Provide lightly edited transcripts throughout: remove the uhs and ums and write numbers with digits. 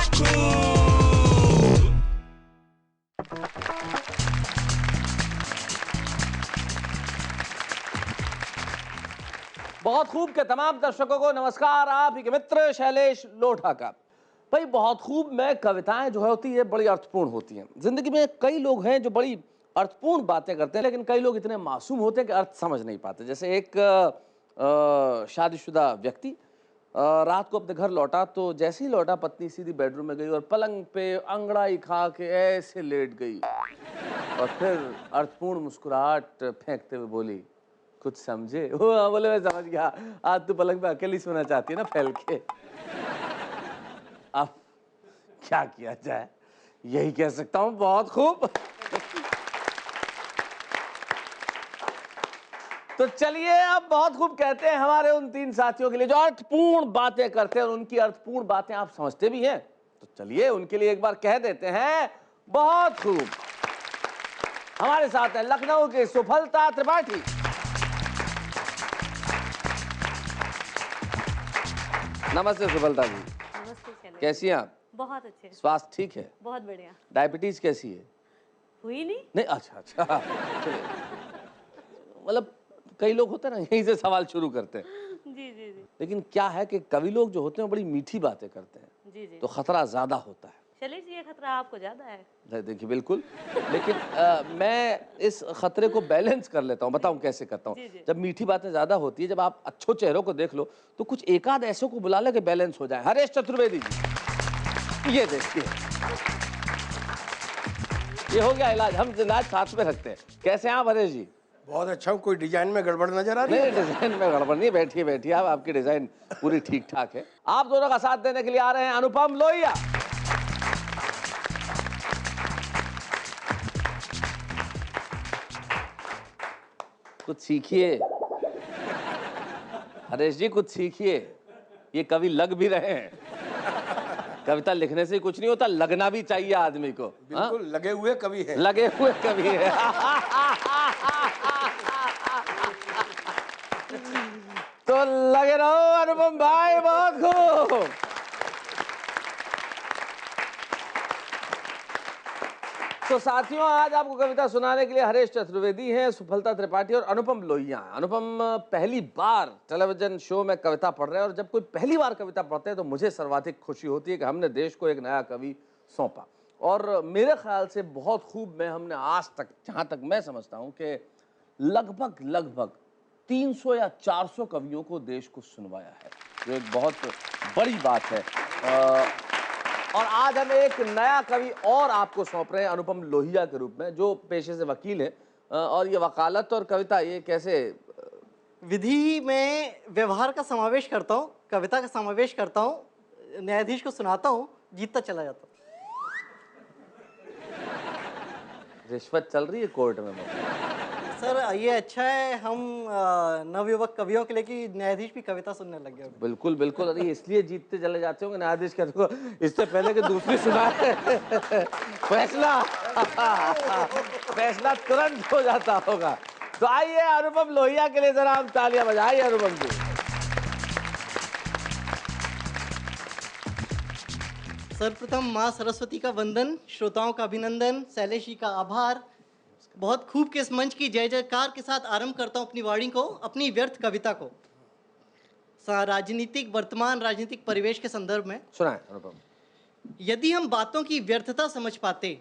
बहुत खूब। बहुत खूब के तमाम दर्शकों को नमस्कार। आप ही के मित्र शैलेश लोढ़ा का। भाई बहुत खूब में कविताएं जो होती है बड़ी अर्थपूर्ण होती हैं। जिंदगी में कई लोग हैं जो बड़ी अर्थपूर्ण बातें करते हैं, लेकिन कई लोग इतने मासूम होते हैं कि अर्थ समझ नहीं पाते। जैसे एक शादीशुदा व्यक्ति रात को अपने घर लौटा, तो जैसे ही लौटा पत्नी सीधी बेडरूम में गई और पलंग पे अंगड़ाई खा के ऐसे लेट गई और फिर अर्थपूर्ण मुस्कुराहट फेंकते हुए बोली, कुछ समझे? वो हाँ बोले, मैं समझ गया, आज तू पलंग पे अकेली सोना चाहती है ना फैल के। अब क्या किया जाए, यही कह सकता हूं बहुत खूब। तो चलिए, अब बहुत खूब कहते हैं हमारे उन तीन साथियों के लिए जो अर्थपूर्ण बातें करते हैं और उनकी अर्थपूर्ण बातें आप समझते भी हैं। तो चलिए उनके लिए एक बार कह देते हैं बहुत खूब। हमारे साथ है लखनऊ के सुफलता त्रिपाठी। नमस्ते सुफलता जी। नमस्ते शैलेश। कैसी हैं आप? बहुत अच्छे। स्वास्थ्य ठीक है? बहुत बढ़िया। डायबिटीज कैसी है? हुई नहीं? नहीं, अच्छा। चलिए। मतलब कई लोग होते हैं ना, यहीं से सवाल शुरू करते हैं। जी जी जी लेकिन क्या है कि कवि लोग जो होते हैं बड़ी मीठी बातें करते हैं, जी जी। तो खतरा ज्यादा होता है। शैलेश जी, ये खतरा आपको ज्यादा है। देखिए बिल्कुल। लेकिन मैं इस खतरे को बैलेंस कर लेता हूँ। बताऊँ कैसे करता हूँ? जी, जी। जब मीठी बातें ज्यादा होती है, जब आप अच्छो चेहरों को देख लो, तो कुछ एकाध ऐसे को बुला ले कि बैलेंस हो जाए। हरेश चतुर्वेदी जी, ये देखिए, ये हो गया इलाज। हम इलाज साथ में रखते हैं। कैसे हैं आप हरेश जी? बहुत अच्छा हूँ। कोई डिजाइन में गड़बड़ नजर आ रही नहीं, है? डिजाइन में गड़बड़ नहीं। बैठिए बैठिए, आप, आपकी डिजाइन पूरी ठीक ठाक है। आप दोनों का साथ देने के लिए आ रहे हैं अनुपम लोहिया। कुछ सीखिए हरेश जी, कुछ सीखिए। ये कवि लग भी रहे हैं। कविता लिखने से कुछ नहीं होता, लगना भी चाहिए आदमी को। हाँ? बिल्कुल लगे हुए कवि हैं। लगे हुए कवि है। तो लगे रहो अनुपम भाई, बहुत खूब। तो साथियों, आज आपको कविता सुनाने के लिए हरेश चतुर्वेदी हैं, सुफलता त्रिपाठी और अनुपम लोहिया हैं। अनुपम पहली बार टेलीविजन शो में कविता पढ़ रहे हैं, और जब कोई पहली बार कविता पढ़ते हैं तो मुझे सर्वाधिक खुशी होती है कि हमने देश को एक नया कवि सौंपा। और मेरे ख्याल से बहुत खूब में हमने आज तक, जहाँ तक मैं समझता हूँ, कि लगभग 300 या 400 कवियों को देश को सुनवाया है, जो एक बहुत बड़ी बात है। और आज हम एक नया कवि और आपको सौंप रहे हैं अनुपम लोहिया के रूप में, जो पेशे से वकील हैं। और ये वकालत और कविता, ये कैसे? विधि में व्यवहार का समावेश करता हूँ, कविता का समावेश करता हूँ, न्यायाधीश को सुनाता हूँ, जीतता चला जाता हूँ। रिश्वत चल रही है कोर्ट में? सर ये अच्छा है, हम नवयुवक कवियों के लिए कि न्यायाधीश भी कविता सुनने लग गए। बिल्कुल बिल्कुल। अरे इसलिए जीतते चले जाते होंगे न्यायाधीश कहते को, इससे पहले कि दूसरी सुनाए फैसला तुरंत हो जाता होगा। तो आइए अनुपम लोहिया के लिए जरा हम तालियां बजाइए। अनुपम जी, सर्वप्रथम माँ सरस्वती का वंदन, श्रोताओं का अभिनंदन, शैलेश जी का आभार। बहुत खूब के इस मंच की जय जयकार के साथ आरंभ करता हूँ अपनी वाणी को, अपनी व्यर्थ कविता को राजनीतिक, वर्तमान राजनीतिक परिवेश के संदर्भ में सुनाएं अनुपम। यदि हम बातों की व्यर्थता समझ पाते,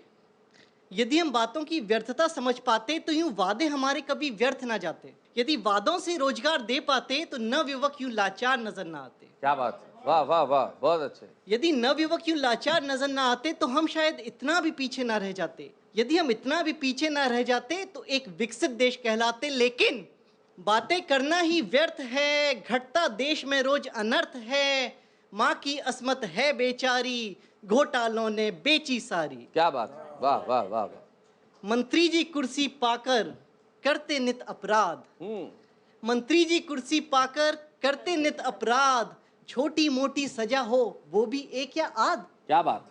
यदि हम बातों की व्यर्थता समझ पाते तो यूं वादे हमारे कभी व्यर्थ ना जाते। यदि वादों से रोजगार दे पाते तो नवयुवक यूं लाचार नजर ना आते। क्या बात, वाह वाह वाह, बहुत अच्छे। यदि नवयुवक यूं लाचार नजर ना आते तो हम शायद इतना भी पीछे ना रह जाते। यदि हम इतना भी पीछे ना रह जाते तो एक विकसित देश कहलाते। लेकिन बातें करना ही व्यर्थ है, घटता देश में रोज अनर्थ है। माँ की अस्मत है बेचारी, घोटालों ने बेची सारी। क्या बात, वाह वाह वाह वाह। मंत्री जी कुर्सी पाकर करते नित अपराध। मंत्री जी कुर्सी पाकर करते नित अपराध। छोटी मोटी सजा हो वो भी एक या आध। क्या बात।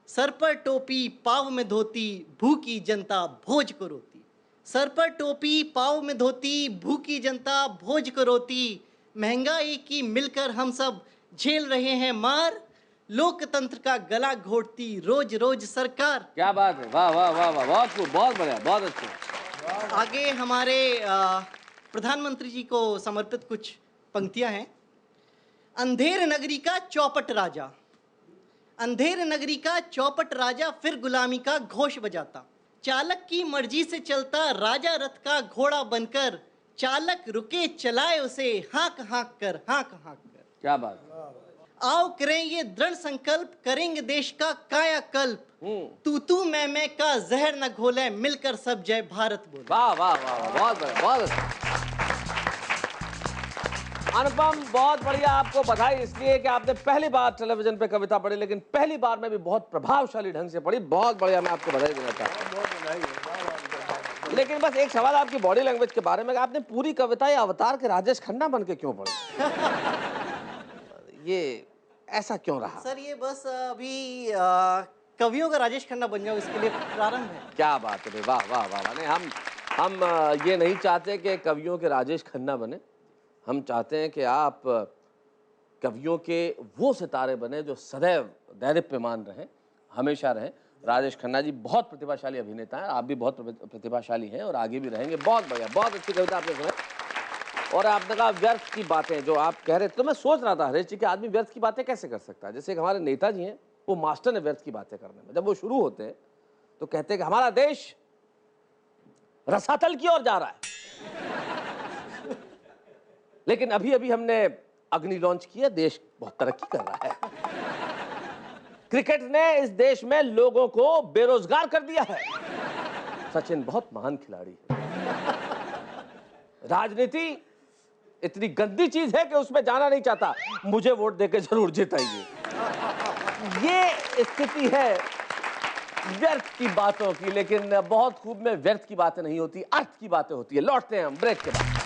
सर पर टोपी पाँव में धोती, भूखी जनता भोज को रोती। सर पर टोपी पाँव में धोती, भूखी जनता भोज को रोती। महंगाई की मिलकर हम सब झेल रहे हैं मार। लोकतंत्र का गला घोटती रोज रोज सरकार। क्या बात है, वाह वाह वाह वाह, बहुत खूब, बहुत बढ़िया, बहुत अच्छा। आगे हमारे प्रधानमंत्री जी को समर्पित कुछ पंक्तियां हैं। अंधेर नगरी का चौपट राजा, अंधेर नगरी का चौपट राजा फिर गुलामी का घोष बजाता, चालक की मर्जी से चलता राजा रथ का घोड़ा बनकर, चालक रुके चलाए उसे हाँक हाँक कर, हाँक हाँक कर। क्या बात, आओ करें ये दृढ़ संकल्प, करेंगे देश का कायाकल्प, तू मैं का जहर न घोले, मिलकर सब जय भारत बोले। वाह वाह वाह वाह, बहुत बढ़िया, बहुत अच्छा। अनुपम, बहुत बढ़िया, आपको बधाई इसलिए कि आपने पहली बार टेलीविजन पे कविता पढ़ी, लेकिन पहली बार में भी बहुत प्रभावशाली ढंग से पढ़ी। बहुत बढ़िया, मैं आपको बधाई देना चाहता हूं। लेकिन बस एक सवाल आपकी बॉडी लैंग्वेज के बारे में, आपने पूरी कविता ये अवतार के राजेश खन्ना बन के क्यों पढ़ी? ये ऐसा क्यों रहा? सर ये बस अभी कवियों का राजेश खन्ना बन जाओ, इसके लिए प्रारंभ है। क्या बात है, वाह वाह वाह वाह। नहीं, हम ये नहीं चाहते कि कवियों के राजेश खन्ना बने, हम चाहते हैं कि आप कवियों के वो सितारे बने जो सदैव दैदीप्यमान रहें, हमेशा रहें। राजेश खन्ना जी बहुत प्रतिभाशाली अभिनेता हैं, आप भी बहुत प्रतिभाशाली हैं और आगे भी रहेंगे। बहुत बढ़िया, बहुत अच्छी कविता आपने सुनाई। और आपने कहा व्यर्थ की बातें जो आप कह रहे थे, तो मैं सोच रहा था हरीश जी कि आदमी व्यर्थ की बातें कैसे कर सकता है। जैसे एक हमारे नेताजी हैं, वो मास्टर है व्यर्थ की बातें करने में। जब वो शुरू होते हैं तो कहते हैं कि हमारा देश रसातल की ओर जा रहा है, लेकिन अभी अभी हमने अग्नि लॉन्च किया, देश बहुत तरक्की कर रहा है। क्रिकेट ने इस देश में लोगों को बेरोजगार कर दिया है। सचिन बहुत महान खिलाड़ी है। राजनीति इतनी गंदी चीज है कि उसमें जाना नहीं चाहता, मुझे वोट देकर जरूर जिताइए। ये स्थिति है व्यर्थ की बातों की, लेकिन बहुत खूब में व्यर्थ की बातें नहीं होती, अर्थ की बातें होती है। लौटते हैं हम ब्रेक के बाद।